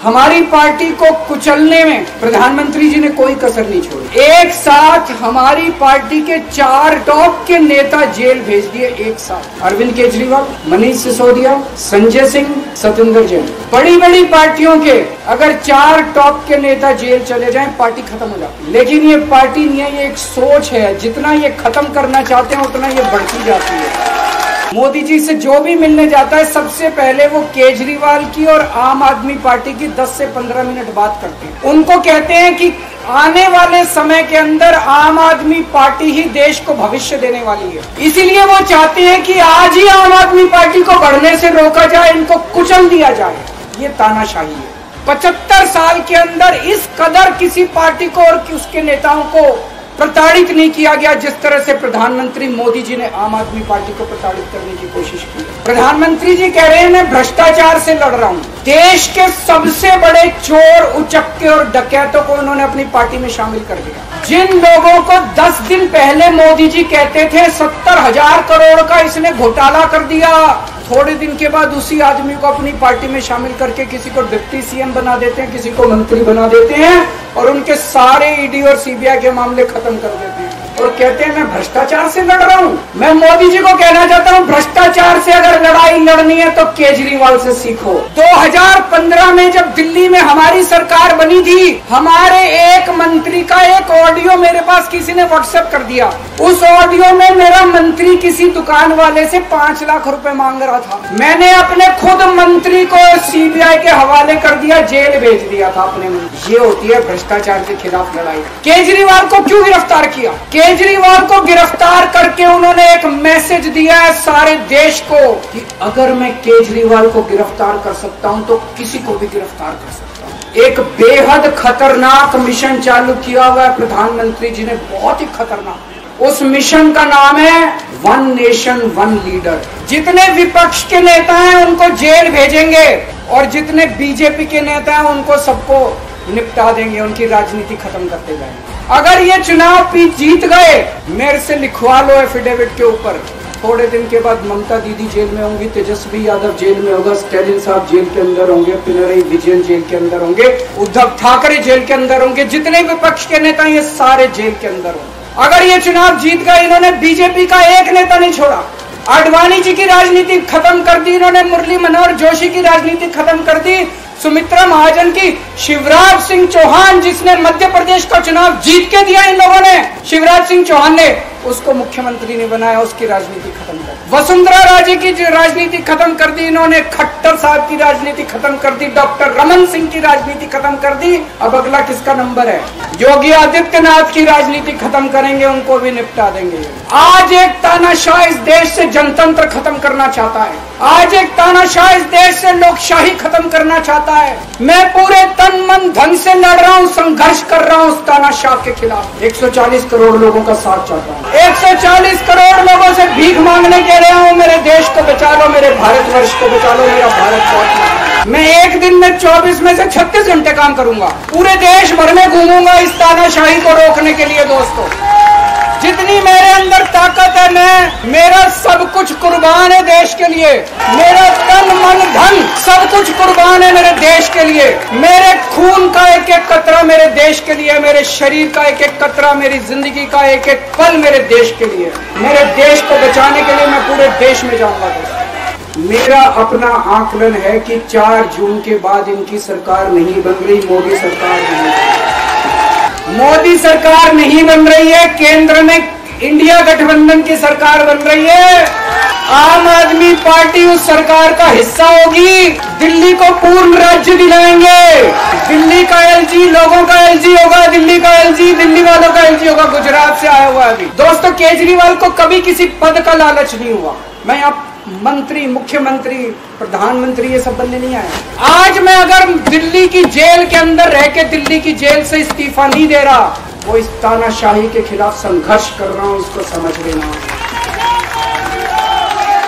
हमारी पार्टी को कुचलने में प्रधानमंत्री जी ने कोई कसर नहीं छोड़ी। एक साथ हमारी पार्टी के 4 टॉप के नेता जेल भेज दिए एक साथ। अरविंद केजरीवाल, मनीष सिसोदिया, संजय सिंह, सत्येंद्र जैन। बड़ी बड़ी पार्टियों के अगर 4 टॉप के नेता जेल चले जाएं, पार्टी खत्म हो जाती है। लेकिन ये पार्टी नहीं है, ये एक सोच है। जितना ये खत्म करना चाहते हैं उतना ये बढ़ती जाती है। मोदी जी से जो भी मिलने जाता है सबसे पहले वो केजरीवाल की और आम आदमी पार्टी की 10 से 15 मिनट बात करते हैं। उनको कहते हैं कि आने वाले समय के अंदर आम आदमी पार्टी ही देश को भविष्य देने वाली है। इसीलिए वो चाहते हैं कि आज ही आम आदमी पार्टी को बढ़ने से रोका जाए, इनको कुचल दिया जाए। ये तानाशाही है। 75 साल के अंदर इस कदर किसी पार्टी को और उसके नेताओं को प्रताड़ित नहीं किया गया जिस तरह से प्रधानमंत्री मोदी जी ने आम आदमी पार्टी को प्रताड़ित करने की कोशिश की। प्रधानमंत्री जी कह रहे हैं मैं भ्रष्टाचार से लड़ रहा हूँ। देश के सबसे बड़े चोर, उचक्के और डकैतों को उन्होंने अपनी पार्टी में शामिल कर दिया। जिन लोगों को 10 दिन पहले मोदी जी कहते थे 70,000 करोड़ का इसने घोटाला कर दिया, थोड़े दिन के बाद उसी आदमी को अपनी पार्टी में शामिल करके किसी को डिप्टी सीएम बना देते हैं, किसी को मंत्री बना देते हैं और उनके सारे ईडी और सीबीआई के मामले खत्म कर देते हैं और कहते हैं मैं भ्रष्टाचार से लड़ रहा हूँ। मैं मोदी जी को कहना चाहता हूँ भ्रष्टाचार से अगर लड़ाई लड़नी है तो केजरीवाल से सीखो। 2015 में जब दिल्ली में हमारी सरकार बनी थी, हमारे एक मंत्री का एक ऑडियो मेरे पास किसी ने व्हाट्सएप कर दिया। उस ऑडियो में मेरा मंत्री किसी दुकान वाले से 5 लाख रुपए मांग रहा था। मैंने अपने खुद मंत्री को सीबीआई के हवाले कर दिया, जेल भेज दिया था अपने मंत्री। ये होती है भ्रष्टाचार के खिलाफ लड़ाई। केजरीवाल को क्यों गिरफ्तार किया? केजरीवाल को गिरफ्तार करके उन्होंने एक मैसेज दिया है सारे देश को कि अगर मैं केजरीवाल को गिरफ्तार कर सकता हूं तो किसी को भी गिरफ्तार कर सकता हूं। एक बेहद खतरनाक मिशन चालू किया हुआ है प्रधानमंत्री जी ने, बहुत ही खतरनाक। उस मिशन का नाम है वन नेशन वन लीडर। जितने विपक्ष के नेता हैं उनको जेल भेजेंगे और जितने बीजेपी के नेता हैं उनको सबको निपटा देंगे, उनकी राजनीति खत्म करते जाएंगे। अगर ये चुनाव जीत गए, मेरे से लिखवा लो एफिडेविट के ऊपर, थोड़े दिन के बाद ममता दीदी जेल में होंगी, तेजस्वी यादव जेल में होगा, स्टैलिन साहब जेल के अंदर होंगे, पिनरई विजयन जेल के अंदर होंगे, उद्धव ठाकरे जेल के अंदर होंगे, जितने विपक्ष के नेता ये सारे जेल के अंदर होंगे। अगर ये चुनाव जीत गए, इन्होंने बीजेपी का एक नेता नहीं छोड़ा। आडवाणी जी की राजनीति खत्म कर दी इन्होंने, मुरली मनोहर जोशी की राजनीति खत्म कर दी, सुमित्रा महाजन की, शिवराज सिंह चौहान जिसने मध्य प्रदेश का चुनाव जीत के दिया इन लोगों ने, शिवराज सिंह चौहान ने उसको मुख्यमंत्री ने बनाया, उसकी राजनीति खत्म कर दी। वसुंधरा राजे की राजनीति खत्म कर दी इन्होंने, खट्टर साहब की राजनीति खत्म कर दी, डॉक्टर रमन सिंह की राजनीति खत्म कर दी। अब अगला किसका नंबर है? योगी आदित्यनाथ की राजनीति खत्म करेंगे, उनको भी निपटा देंगे। आज एक तानाशाह इस देश से जनतंत्र खत्म करना चाहता है। आज एक तानाशाह इस देश से लोकशाही खत्म करना चाहता है। मैं पूरे तन मन धन से लड़ रहा हूँ, संघर्ष कर रहा हूँ उस तानाशाह के खिलाफ। 140 करोड़ लोगों का साथ चाहता हूँ। 140 करोड़ लोगों से भीख मांगने के रहा हूँ, मेरे देश को बचा लो, मेरे भारतवर्ष को बचा लो, मेरा भारत बहुत। मैं एक दिन में 24 में से 36 घंटे काम करूंगा, पूरे देश भर में घूमूंगा इस तानाशाही को रोकने के लिए। दोस्तों, जितनी मेरे अंदर ताकत है, मेरा सब कुछ कुर्बान है देश के लिए। मेरा तन मन धन सब कुछ कुर्बान है मेरे देश के लिए। मेरे खून का एक एक कतरा मेरे देश के लिए, मेरे शरीर का एक एक कतरा, मेरी जिंदगी का एक एक पल मेरे देश के लिए। मेरे देश को बचाने के लिए मैं पूरे देश में जाऊंगा। दोस्तों, मेरा अपना आकलन है कि 4 जून के बाद इनकी सरकार नहीं बन रही, मोदी सरकार नहीं बन रही है। केंद्र में इंडिया गठबंधन की सरकार बन रही है। आम आदमी पार्टी उस सरकार का हिस्सा होगी। दिल्ली को पूर्ण राज्य दिलाएंगे। दिल्ली का एलजी लोगों का एलजी होगा, दिल्ली का एलजी दिल्ली वालों का एलजी होगा। गुजरात से आया हुआ है अभी। दोस्तों, केजरीवाल को कभी किसी पद का लालच नहीं हुआ। मैं आप मंत्री, मुख्यमंत्री, प्रधानमंत्री ये सब बनने नहीं आया। आज मैं अगर दिल्ली की जेल के अंदर रह के दिल्ली की जेल से इस्तीफा नहीं दे रहा, वो इस तानाशाही के खिलाफ संघर्ष कर रहा हूं, इसको समझ लेना।